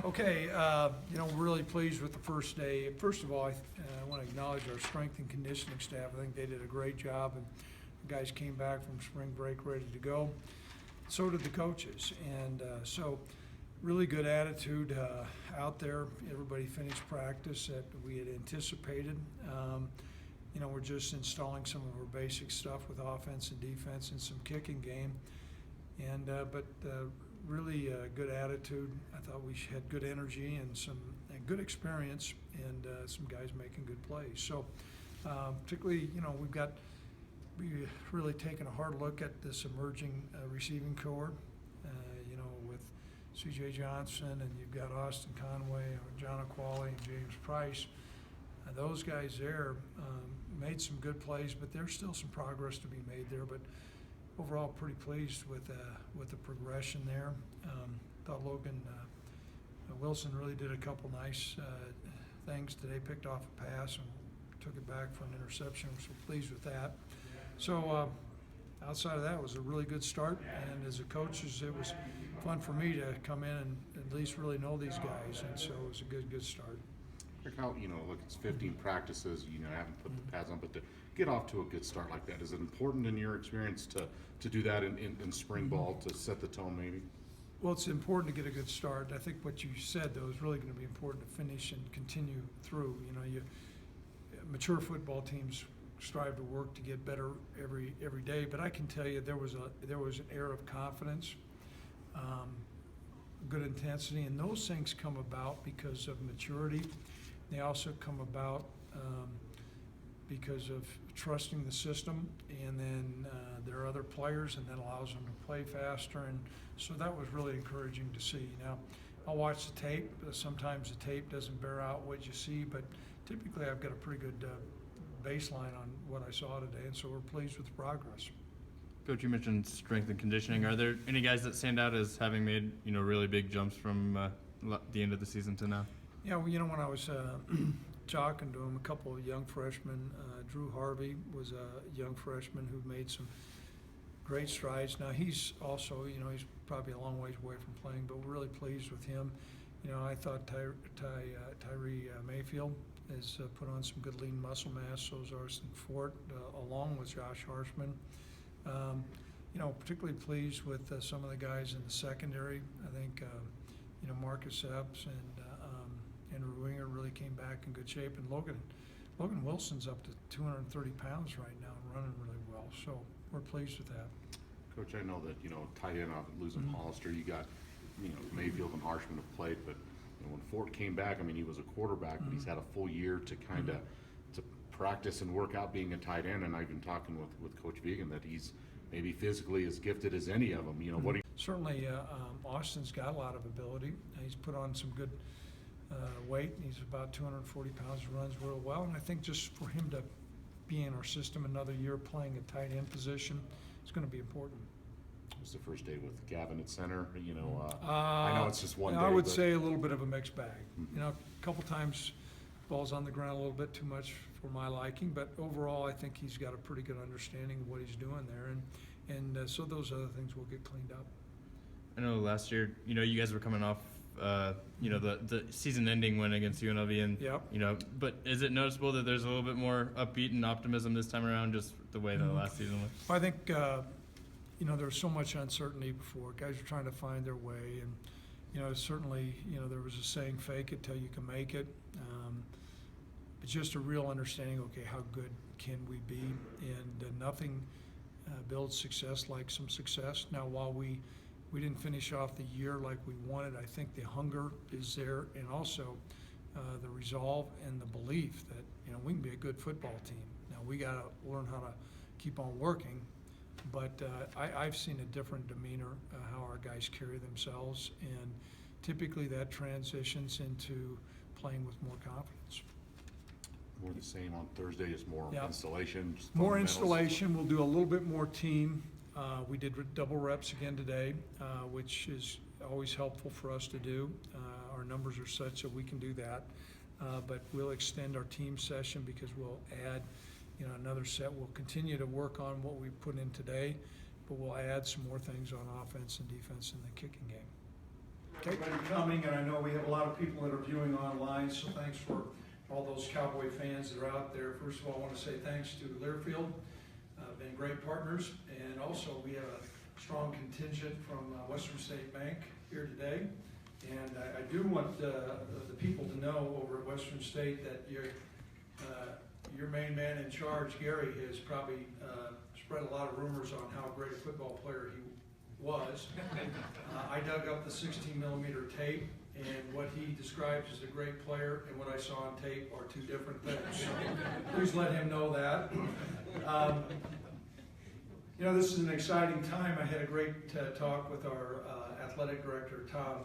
Okay, we're really pleased with the first day. First of all, I want to acknowledge our strength and conditioning staff. I think they did a great job, and the guys came back from spring break ready to go. So did the coaches, and so really good attitude out there. Everybody finished practice that we had anticipated. We're just installing some of our basic stuff with offense and defense and some kicking game, but really good attitude. I thought we had good energy and some good experience, and some guys making good plays. So particularly, we've really taken a hard look at this emerging receiving core, with C.J. Johnson, and you've got Austin Conway, John Aquali, and James Price. Those guys there made some good plays, but there's still some progress to be made there. But overall, pretty pleased with the progression there. Thought Logan Wilson really did a couple nice things today. Picked off a pass and took it back for an interception. So pleased with that. So outside of that, it was a really good start. And as a coach, it was fun for me to come in and at least really know these guys. And so it was a good start. How, look, it's 15 practices, haven't put the pads on, but to get off to a good start like that, is it important in your experience to do that in spring ball to set the tone maybe? Well, it's important to get a good start. I think what you said, though, is really going to be important to finish and continue through. Mature football teams strive to work to get better every day, but I can tell you there was an air of confidence, good intensity, and those things come about because of maturity. They also come about because of trusting the system, and then there are other players, and that allows them to play faster. And so that was really encouraging to see. Now, I'll watch the tape. Sometimes the tape doesn't bear out what you see, but typically I've got a pretty good baseline on what I saw today, and so we're pleased with the progress. Coach, you mentioned strength and conditioning. Are there any guys that stand out as having made really big jumps from the end of the season to now? Yeah, when I was talking to him, a couple of young freshmen, Drew Harvey was a young freshman who made some great strides. Now he's also, he's probably a long ways away from playing, but we're really pleased with him. I thought Tyree Mayfield has put on some good lean muscle mass. So is Arson Fort, along with Josh Harshman. Particularly pleased with some of the guys in the secondary. I think, Marcus Epps and Ruinger really came back in good shape. And Logan Wilson's up to 230 pounds right now and running really well. So we're pleased with that. Coach, I know that, tight end off losing Hollister, you got, Mayfield and Harshman have played, but when Fort came back, he was a quarterback, but he's had a full year to kind of to practice and work out being a tight end. And I've been talking with Coach Vigen that he's maybe physically as gifted as any of them. What do you? Certainly, Austin's got a lot of ability. He's put on some good weight. He's about 240 pounds, runs real well. And I think just for him to be in our system another year playing a tight end position is going to be important. It was the first day with Gavin at center. I know it's just one day. I would say a little bit of a mixed bag. A couple times ball's on the ground a little bit too much for my liking, but overall I think he's got a pretty good understanding of what he's doing there, and so those other things will get cleaned up. I know last year, you guys were coming off, the season-ending win against UNLV, and yep. But is it noticeable that there's a little bit more upbeat and optimism this time around, just the way the last season went? I think there was so much uncertainty before. Guys were trying to find their way, and certainly there was a saying, "Fake it till you can make it." But just a real understanding. Okay, how good can we be? And nothing builds success like some success. Now, while we didn't finish off the year like we wanted, I think the hunger is there, and also the resolve and the belief that we can be a good football team. Now we got to learn how to keep on working, but I've seen a different demeanor, how our guys carry themselves, and typically that transitions into playing with more confidence. More the same on Thursday, just more installation. Just more installation. We'll do a little bit more team. We did double reps again today, which is always helpful for us to do. Our numbers are such that we can do that, but we'll extend our team session because we'll add another set. We'll continue to work on what we put in today, but we'll add some more things on offense and defense in the kicking game. everybody coming, and I know we have a lot of people that are viewing online, so thanks for all those Cowboy fans that are out there. First of all, I want to say thanks to Learfield, been great partners, and also we have a strong contingent from Western State Bank here today. And I do want the people to know over at Western State that your main man in charge, Gary, has probably spread a lot of rumors on how great a football player he was. I dug up the 16mm tape, and what he describes as a great player and what I saw on tape are two different things. So please let him know that. You know, this is an exciting time. I had a great talk with our athletic director, Tom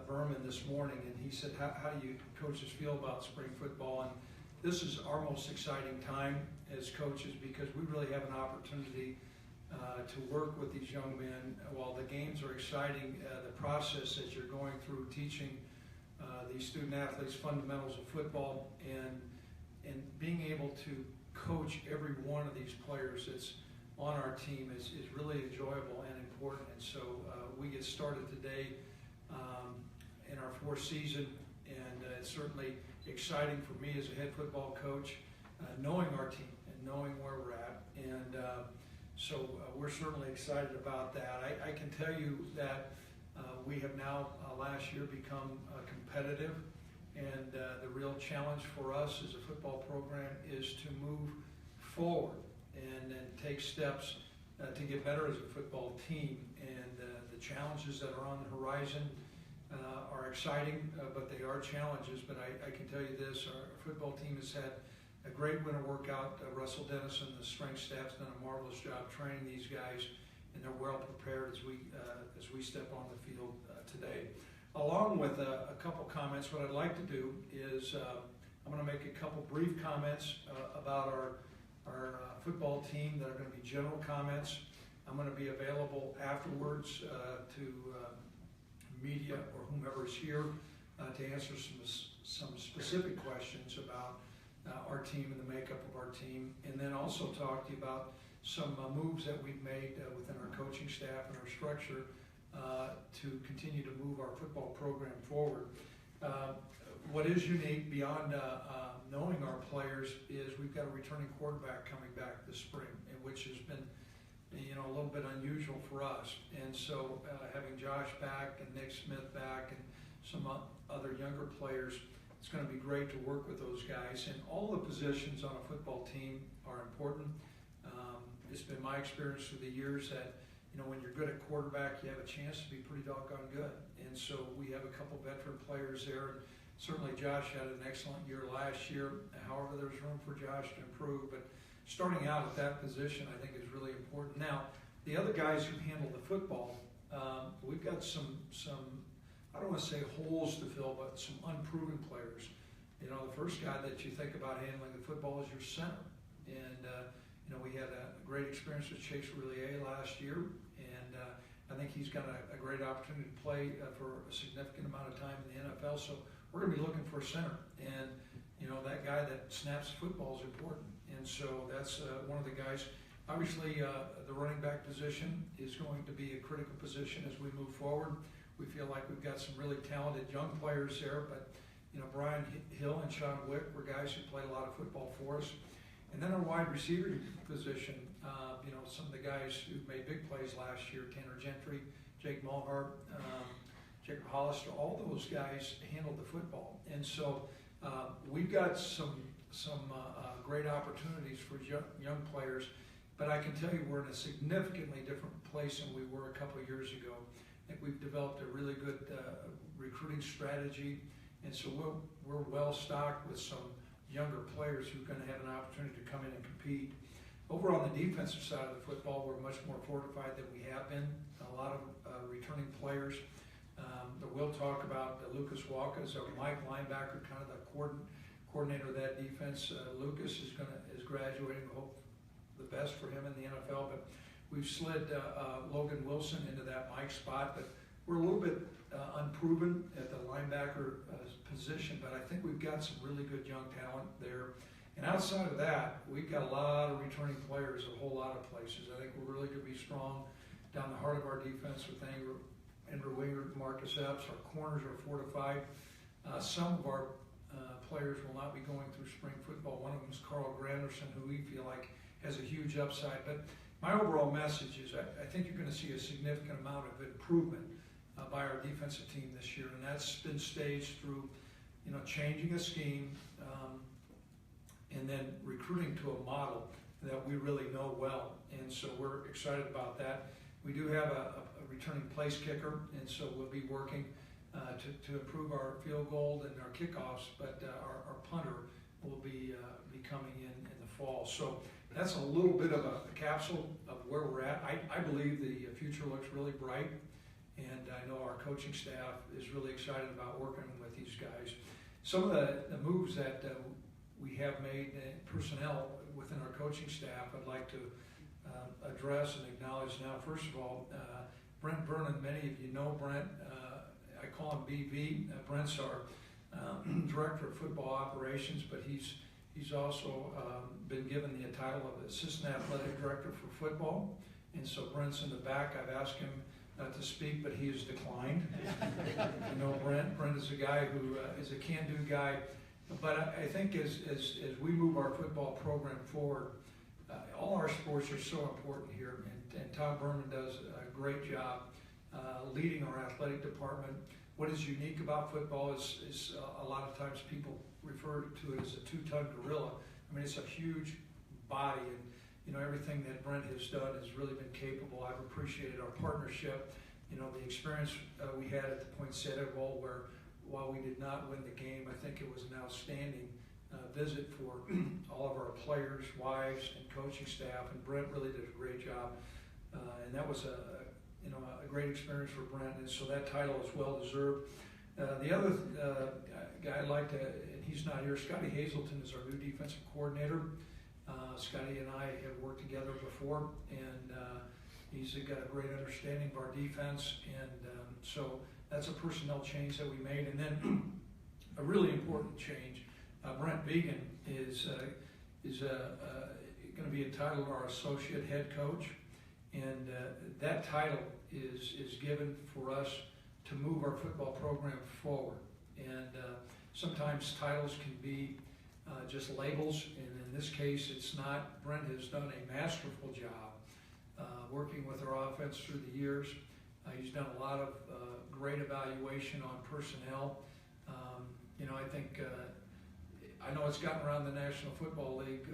Berman, this morning, and he said, how do you coaches feel about spring football? And this is our most exciting time as coaches because we really have an opportunity to work with these young men. While the games are exciting, the process that you're going through teaching these student athletes fundamentals of football and being able to coach every one of these players that's on our team is really enjoyable and important. And so we get started today in our fourth season, and it's certainly exciting for me as a head football coach, knowing our team and knowing where we're at. And so we're certainly excited about that. I can tell you that we have now last year become competitive, and the real challenge for us as a football program is to move forward and take steps to get better as a football team. And the challenges that are on the horizon are exciting, but they are challenges. But I can tell you this, our football team has had a great winter workout. Russell Dennison, the strength staff's done a marvelous job training these guys, and they're well prepared as we step on the field today. Along with a couple comments, what I'd like to do is I'm going to make a couple brief comments about our football team that are going to be general comments. I'm going to be available afterwards to media or whomever is here to answer some specific questions about our team and the makeup of our team, and then also talk to you about some moves that we've made within our coaching staff and our structure to continue to move our football program forward. What is unique beyond knowing our players is we've got a returning quarterback coming back this spring, which has been a little bit unusual for us. And so having Josh back and Nick Smith back and some other younger players, it's going to be great to work with those guys. And all the positions on a football team are important. It's been my experience through the years that when you're good at quarterback, you have a chance to be pretty doggone good. And so we have a couple veteran players there. Certainly Josh had an excellent year last year. However, there's room for Josh to improve. But starting out at that position, I think, is really important. Now, the other guys who handle the football, we've got some I don't want to say holes to fill, but some unproven players. The first guy that you think about handling the football is your center. And, we had a great experience with Chase Roulier last year, and I think he's got a great opportunity to play for a significant amount of time in the NFL. So we're going to be looking for a center. And, that guy that snaps the football is important. And so that's one of the guys. Obviously, the running back position is going to be a critical position as we move forward. We feel like we've got some really talented young players there, but Brian Hill and Sean Wick were guys who played a lot of football for us. And then our wide receiver position, some of the guys who made big plays last year, Tanner Gentry, Jake Mulhart, Jacob Hollister, all those guys handled the football. And so we've got some great opportunities for young players, but I can tell you we're in a significantly different place than we were a couple of years ago. I think we've developed a really good recruiting strategy, and so we're well stocked with some younger players who are going to have an opportunity to come in and compete. Over on the defensive side of the football, we're much more fortified than we have been. A lot of returning players. We'll talk about Lucas Walker as our Mike linebacker, kind of the coordinator of that defense. Lucas is graduating. We hope the best for him in the NFL, but we've slid Logan Wilson into that Mike spot, but we're a little bit unproven at the linebacker position, but I think we've got some really good young talent there. And outside of that, we've got a lot of returning players, a whole lot of places. I think we're really going to be strong down the heart of our defense with Andrew Wingert, Marcus Epps. Our corners are fortified. Some of our players will not be going through spring football. One of them is Carl Granderson, who we feel like has a huge upside. But my overall message is I think you're going to see a significant amount of improvement by our defensive team this year, and that's been staged through, changing a scheme and then recruiting to a model that we really know well. And so we're excited about that. We do have a returning place kicker, and so we'll be working to improve our field goal and our kickoffs, but our punter will be coming in the fall. So that's a little bit of a capsule of where we're at. I believe the future looks really bright, and I know our coaching staff is really excited about working with these guys. Some of the moves that we have made in personnel within our coaching staff, I'd like to address and acknowledge now. First of all, Brent Vernon, many of you know Brent. I call him BV. Brent's our director of football operations, but he's also been given the title of assistant athletic director for football. And so Brent's in the back. I've asked him to speak, but he has declined. You know Brent. Brent is a guy who is a can-do guy. But I think as we move our football program forward, all our sports are so important here, and Tom Berman does a great job leading our athletic department. What is unique about football is a lot of times people refer to it as a 2-ton gorilla. I mean, it's a huge body, and everything that Brent has done has really been capable. I've appreciated our partnership. The experience we had at the Poinsettia Bowl, where while we did not win the game, I think it was an outstanding visit for all of our players, wives, and coaching staff, and Brent really did a great job. And that was a great experience for Brent, and so that title is well deserved. The other guy I'd like to, and he's not here, Scotty Hazelton is our new defensive coordinator. Scotty and I have worked together before, and he's got a great understanding of our defense, and so that's a personnel change that we made. And then a really important change, Brent Vigen is going to be entitled our associate head coach, and that title is given for us to move our football program forward. And sometimes titles can be just labels, and in this case it's not. Brent has done a masterful job working with our offense through the years. He's done a lot of great evaluation on personnel. I think I know it's gotten around the National Football League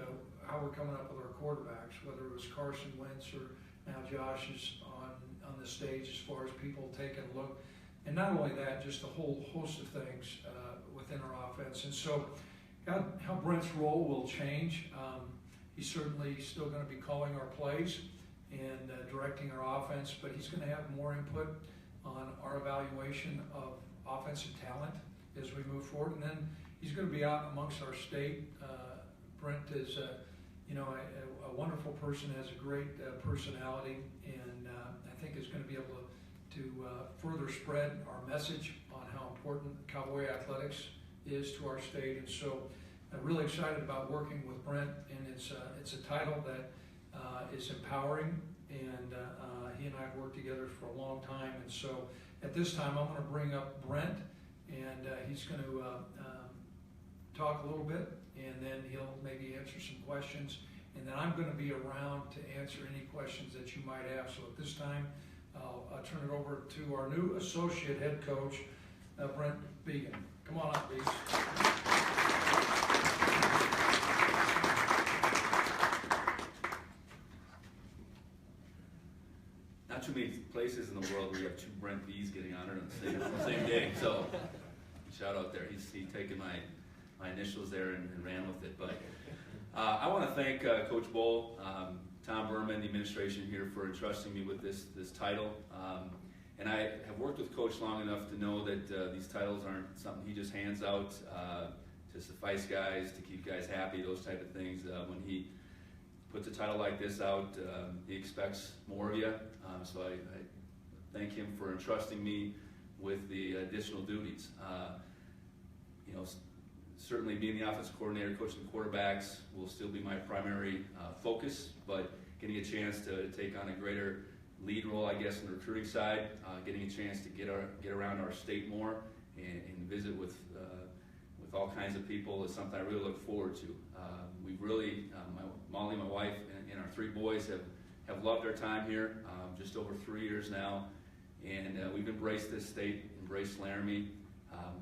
how we're coming up with our quarterbacks, whether it was Carson Wentz or now Josh is on the stage as far as people taking a look. And not only that, just a whole host of things within our offense. And so how Brent's role will change. He's certainly still going to be calling our plays and directing our offense, but he's going to have more input on our evaluation of offensive talent as we move forward. And then he's going to be out amongst our state. Brent is a wonderful person, has a great personality, and I think is going to be able to further spread our message on how important Cowboy athletics is to our state. And so I'm really excited about working with Brent, and it's a title that is empowering, and he and I have worked together for a long time. And so at this time I'm going to bring up Brent, and he's going to talk a little bit, and then he'll maybe answer some questions, and then I'm going to be around to answer any questions that you might have. So at this time I'll turn it over to our new associate head coach, Brent Vigen. Come on up, please. Not too many places in the world where you have two Brent V's getting honored on the same day. So shout out there. He's taken my initials there and ran with it. But I want to thank Coach Bohl, Tom Berman, the administration here for entrusting me with this title. And I have worked with Coach long enough to know that these titles aren't something he just hands out to suffice guys, to keep guys happy, those type of things. When he puts a title like this out, he expects more of you. So I thank him for entrusting me with the additional duties. Certainly being the offensive coordinator, coaching quarterbacks will still be my primary focus, but getting a chance to take on a greater lead role, I guess, in the recruiting side, getting a chance to get around our state more and visit with all kinds of people is something I really look forward to. We've really, Molly, my wife, and our 3 boys have loved our time here, just over 3 years now, and we've embraced this state, embraced Laramie,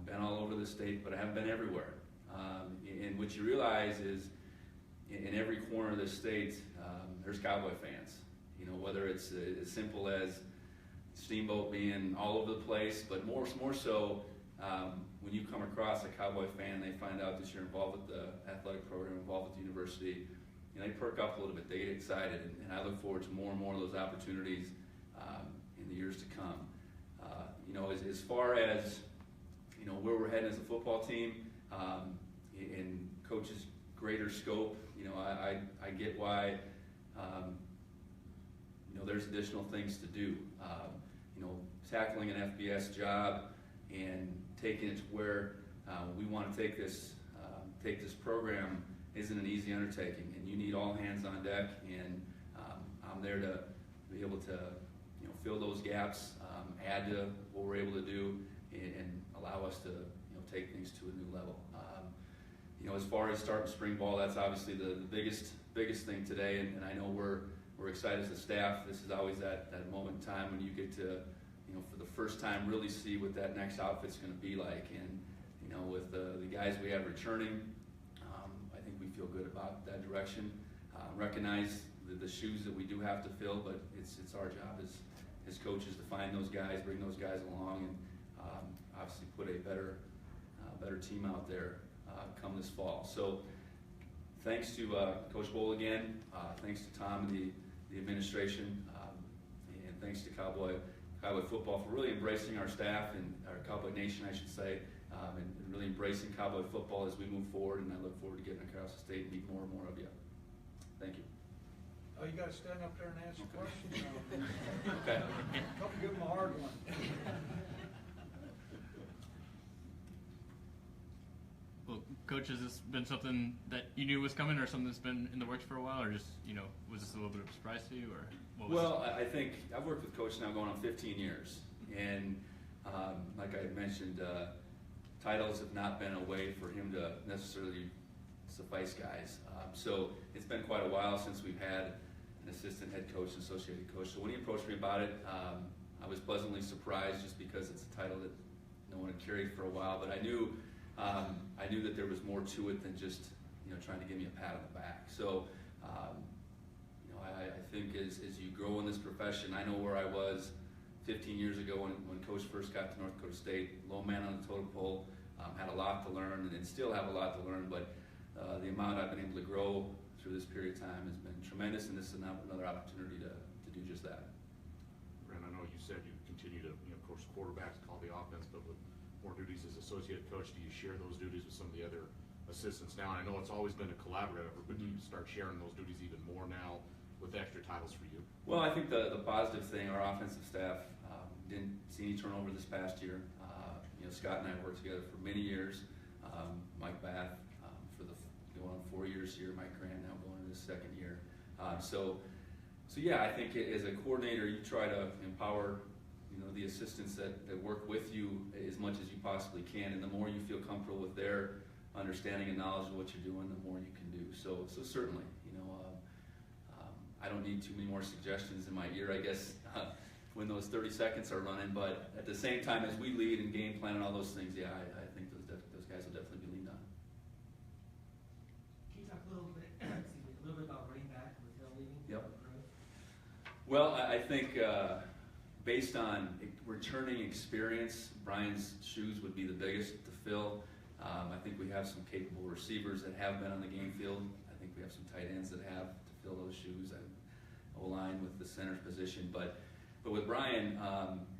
been all over the state, but I haven't been everywhere. And what you realize is, in every corner of the state, there's Cowboy fans. You know, whether it's as simple as Steamboat being all over the place, but more so, when you come across a Cowboy fan, they find out that you're involved with the athletic program, involved with the university, and they perk up a little bit, they get excited, and I look forward to more and more of those opportunities in the years to come. You know, as far as, you know, where we're heading as a football team, in Coach's greater scope, you know, I get why, you know, there's additional things to do. You know, tackling an FBS job and taking it to where we want to take this program isn't an easy undertaking, and you need all hands on deck, and I'm there to be able to, you know, fill those gaps, add to what we're able to do, and allow us to, you know, take things to a new level. You know, as far as starting spring ball, that's obviously the biggest thing today, and I know we're excited as a staff. This is always that moment in time when you get to, you know, for the first time really see what that next outfit's going to be like, and, you know, with the guys we have returning, I think we feel good about that direction. Recognize the shoes that we do have to fill, but it's our job as coaches to find those guys, bring those guys along, and obviously put a better team out there come this fall. So thanks to Coach Bohl again, thanks to Tom and the administration, and thanks to Cowboy football for really embracing our staff and our Cowboy Nation, I should say, and really embracing Cowboy football as we move forward, and I look forward to getting across the state and meet more and more of you. Thank you. Oh, you gotta stand up there and answer questions. Okay. Don't give them a hard one. Well, Coach, has this been something that you knew was coming, or something that's been in the works for a while, or just, you know, was this a little bit of a surprise to you, or what was Well, I think I've worked with Coach now going on 15 years, and like I had mentioned, titles have not been a way for him to necessarily suffice guys. So it's been quite a while since we've had an assistant head coach and associated coach. So when he approached me about it, I was pleasantly surprised, just because it's a title that no one had carried for a while. But I knew that there was more to it than just, you know, trying to give me a pat on the back. So you know, I think as you grow in this profession, I know where I was 15 years ago when Coach first got to North Dakota State, low man on the totem pole, had a lot to learn, and still have a lot to learn, but the amount I've been able to grow through this period of time has been tremendous, and this is another opportunity to do just that. Brent, I know you said you continue to, you know, coach quarterbacks, call the offense, but with more duties as associate coach, do you share those duties with some of the other assistants now? And I know it's always been a collaborative effort, but do you start sharing those duties even more now with extra titles for you? Well, I think the positive thing, our offensive staff didn't see any turnover this past year. You know, Scott and I worked together for many years. Mike Bath for going on 4 years here. Mike Grant now going into his second year. So yeah, I think as a coordinator, you try to empower, you know, the assistants that work with you as much as you possibly can, and the more you feel comfortable with their understanding and knowledge of what you're doing, the more you can do. So certainly, you know, I don't need too many more suggestions in my ear, I guess, when those 30 seconds are running. But at the same time, as we lead and game plan and all those things, yeah, I think those guys will definitely be leaned on. Can you talk a little bit, a little bit about running back with Hill leaving? Yep. Well, I think based on returning experience, Brian's shoes would be the biggest to fill. I think we have some capable receivers that have been on the game field. I think we have some tight ends that have to fill those shoes, and O-line with the center position. But with Brian,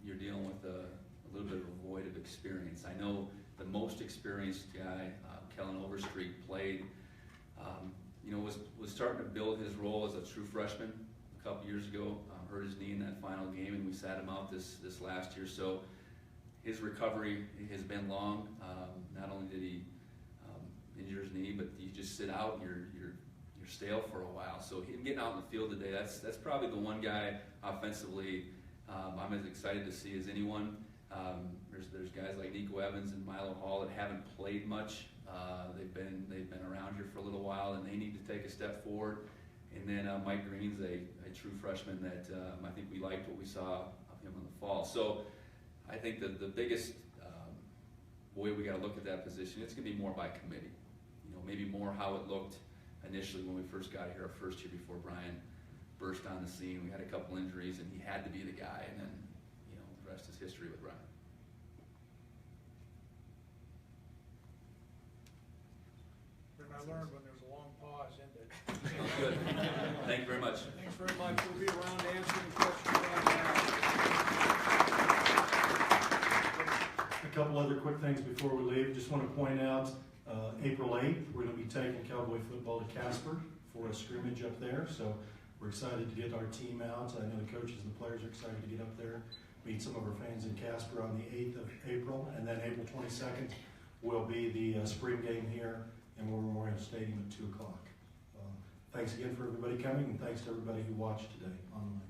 you're dealing with a little bit of a void of experience. I know the most experienced guy, Kellen Overstreet, played, you know, was starting to build his role as a true freshman a couple years ago. Hurt his knee in that final game, and we sat him out this last year. So his recovery has been long. Not only did he injure his knee, but you just sit out and you're stale for a while. So him getting out in the field today, that's probably the one guy offensively I'm as excited to see as anyone. There's guys like Nico Evans and Milo Hall that haven't played much. They've been around here for a little while, and they need to take a step forward. And then Mike Green's a true freshman that I think we liked what we saw of him in the fall. So I think that the biggest way we got to look at that position, it's going to be more by committee. Maybe more how it looked initially when we first got here, our first year before Brian burst on the scene. We had a couple injuries, and he had to be the guy. And then, the rest is history with Brian. And I learned when there's a long pause, isn't it? Sounds good. Thank you very much. Thanks very much. We'll be around to answer any questions you might have. A couple other quick things before we leave. Just want to point out, April 8th, we're going to be taking Cowboy football to Casper for a scrimmage up there. So we're excited to get our team out. I know the coaches and the players are excited to get up there, meet some of our fans in Casper on the 8th of April. And then April 22nd will be the spring game here in War Memorial Stadium at 2 o'clock. Thanks again for everybody coming, and thanks to everybody who watched today online.